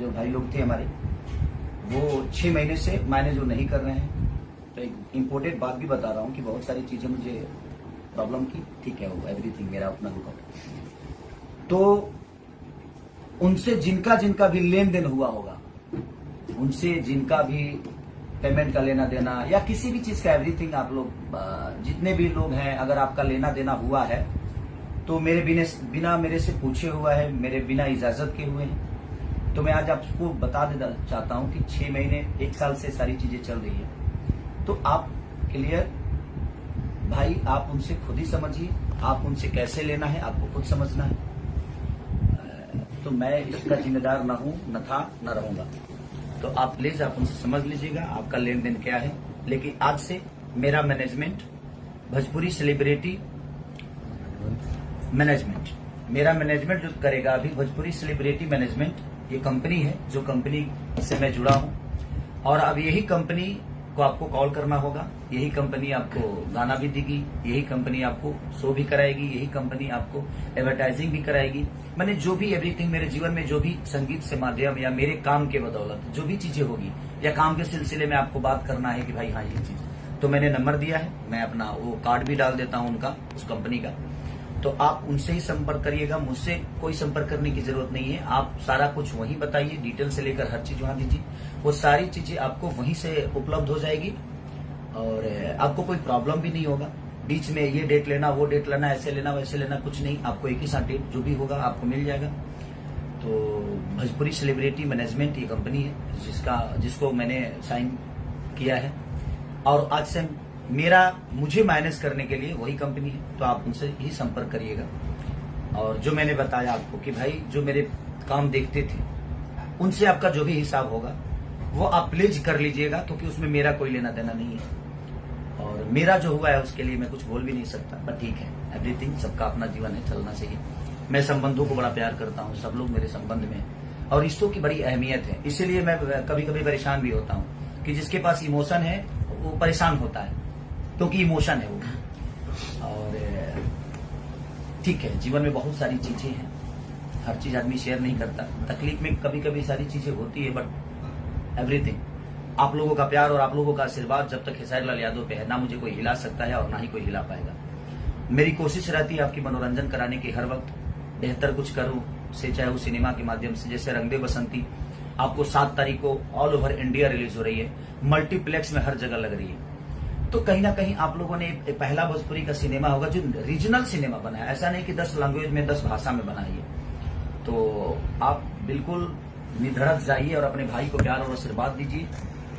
जो भाई लोग थे हमारे, वो 6 महीने से मैनेज वो नहीं कर रहे हैं। तो एक इम्पोर्टेंट बात भी बता रहा हूँ कि बहुत सारी चीजें मुझे प्रॉब्लम की, ठीक है, वो एवरीथिंग मेरा अपना रुका। तो उनसे जिनका जिनका भी लेन देन हुआ होगा, उनसे जिनका भी पेमेंट का लेना देना या किसी भी चीज का एवरीथिंग, आप लोग जितने भी लोग हैं, अगर आपका लेना देना हुआ है तो मेरे बिना मेरे से पूछे हुआ है, मेरे बिना इजाजत के हुए हैं। तो मैं आज आपको बता देना चाहता हूं कि 6 महीने 1 साल से सारी चीजें चल रही है। तो आप क्लियर भाई, आप उनसे खुद ही समझिए, आप उनसे कैसे लेना है आपको खुद समझना है। तो मैं इसका जिम्मेदार न हूं, न था, न रहूंगा। तो आप प्लीज आप उनसे समझ लीजिएगा आपका लेन देन क्या है। लेकिन आज से मेरा मैनेजमेंट भोजपुरी सेलिब्रिटी मैनेजमेंट, मेरा मैनेजमेंट जो करेगा अभी भोजपुरी सेलिब्रिटी मैनेजमेंट, ये कंपनी है जो कंपनी से मैं जुड़ा हूं। और अब यही कंपनी को आपको कॉल करना होगा, यही कंपनी आपको गाना भी देगी, यही कंपनी आपको शो भी कराएगी, यही कंपनी आपको एडवर्टाइजिंग भी कराएगी। मैंने जो भी एवरीथिंग मेरे जीवन में जो भी संगीत से माध्यम या मेरे काम के बदौलत जो भी चीजें होगी या काम के सिलसिले में आपको बात करना है कि भाई हाँ ये चीज, तो मैंने नंबर दिया है, मैं अपना वो कार्ड भी डाल देता हूँ उनका, उस कंपनी का। तो आप उनसे ही संपर्क करिएगा, मुझसे कोई संपर्क करने की जरूरत नहीं है। आप सारा कुछ वहीं बताइए, डिटेल से लेकर हर चीज वहां दीजिए, वो सारी चीजें आपको वहीं से उपलब्ध हो जाएगी और आपको कोई प्रॉब्लम भी नहीं होगा। बीच में ये डेट लेना, वो डेट लेना, ऐसे लेना, वैसे लेना, कुछ नहीं, आपको एक ही साथ डेट जो भी होगा आपको मिल जाएगा। तो भोजपुरी सेलिब्रिटी मैनेजमेंट ये कंपनी है जिसको मैंने साइन किया है और आज से मुझे मैनेज करने के लिए वही कंपनी है। तो आप उनसे ही संपर्क करिएगा। और जो मैंने बताया आपको कि भाई जो मेरे काम देखते थे उनसे आपका जो भी हिसाब होगा वो आप प्लीज कर लीजिएगा, क्योंकि उसमें मेरा कोई लेना देना नहीं है और मेरा जो हुआ है उसके लिए मैं कुछ बोल भी नहीं सकता। पर ठीक है, एवरीथिंग, सबका अपना जीवन है, चलना चाहिए। मैं संबंधों को बड़ा प्यार करता हूँ, सब लोग मेरे संबंध में और रिश्तों की बड़ी अहमियत है। इसीलिए मैं कभी कभी परेशान भी होता हूँ कि जिसके पास इमोशन है वो परेशान होता है, क्योंकि इमोशन है वो। और ठीक है, जीवन में बहुत सारी चीजें हैं, हर चीज आदमी शेयर नहीं करता, तकलीफ में कभी कभी सारी चीजें होती है, बट एवरीथिंग आप लोगों का प्यार और आप लोगों का आशीर्वाद जब तक खेसारी लाल यादव पे है, ना मुझे कोई हिला सकता है और ना ही कोई हिला पाएगा। मेरी कोशिश रहती है आपकी मनोरंजन कराने की, हर वक्त बेहतर कुछ करूं, से चाहे वो सिनेमा के माध्यम से, जैसे रंग दे बसंती आपको 7 तारीख को ऑल ओवर इंडिया रिलीज हो रही है, मल्टीप्लेक्स में हर जगह लग रही है। तो कहीं ना कहीं आप लोगों ने पहला भोजपुरी का सिनेमा होगा जो रीजनल सिनेमा बना है, ऐसा नहीं कि 10 लैंग्वेज में 10 भाषा में बना है। तो आप बिल्कुल निधड़क जाइए और अपने भाई को प्यार और आशीर्वाद दीजिए,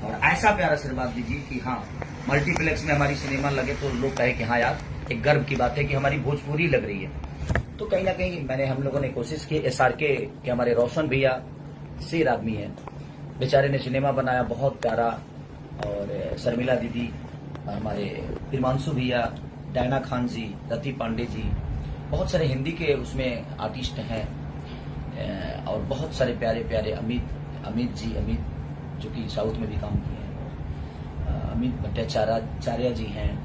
और ऐसा प्यार आशीर्वाद दीजिए कि हाँ मल्टीप्लेक्स में हमारी सिनेमा लगे तो लोग कहे कि हाँ यार एक गर्व की बात है कि हमारी भोजपुरी लग रही है। तो कहीं ना कहीं हम लोगों ने कोशिश की, SRK के हमारे रोशन भैया शेर आदमी है, बेचारे ने सिनेमा बनाया बहुत प्यारा, और शर्मिला दीदी, हमारे हिमांशु भैया, डायना खान जी, रति पांडे जी, बहुत सारे हिंदी के उसमें आर्टिस्ट हैं और बहुत सारे प्यारे प्यारे अमित जी जो कि साउथ में भी काम किए हैं, अमित भट्टाचार्य जी हैं,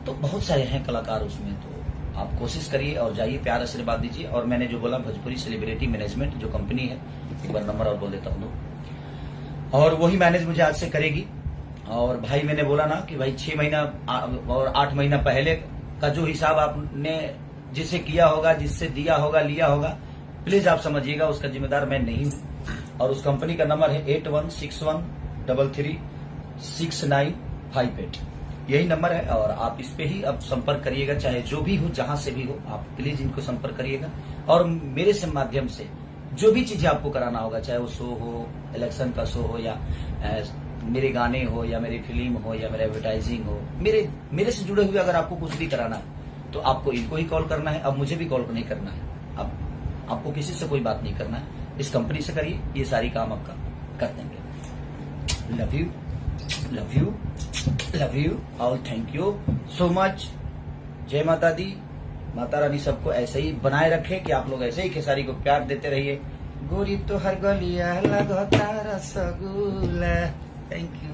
तो बहुत सारे हैं कलाकार उसमें। तो आप कोशिश करिए और जाइए, प्यार आशीर्वाद दीजिए। और मैंने जो बोला भोजपुरी सेलिब्रिटी मैनेजमेंट जो कंपनी है, एक बार नंबर और बोल देता हूँ, और वही मैनेज मुझे आज से करेगी। और भाई मैंने बोला ना कि भाई 6 महीना और 8 महीना पहले का जो हिसाब आपने जिसे किया होगा, जिससे दिया होगा, लिया होगा, प्लीज आप समझिएगा उसका जिम्मेदार मैं नहीं हूं। और उस कंपनी का नंबर है 8161336958, यही नंबर है। और आप इस पे ही अब संपर्क करिएगा, चाहे जो भी हो, जहां से भी हो, आप प्लीज इनको संपर्क करिएगा। और मेरे से माध्यम से जो भी चीजें आपको कराना होगा, चाहे वो शो हो, इलेक्शन का शो हो, या मेरे गाने हो, या मेरी फिल्म हो, या मेरा एडवर्टाइजिंग हो, मेरे से जुड़े हुए अगर आपको कुछ भी कराना है तो आपको इनको ही कॉल करना है। अब मुझे भी कॉल नहीं करना है, अब आपको किसी से कोई बात नहीं करना है, इस कंपनी से करिए, ये सारी काम आपका कर देंगे। Love you, love you, love you all, thank you so much. जय माता दी, माता रानी सबको ऐसे ही बनाए रखे कि आप लोग ऐसे ही खेसारी को प्यार देते रहिए। गोरी तो हर गलिया लगता रसगुल्ला। Thank you.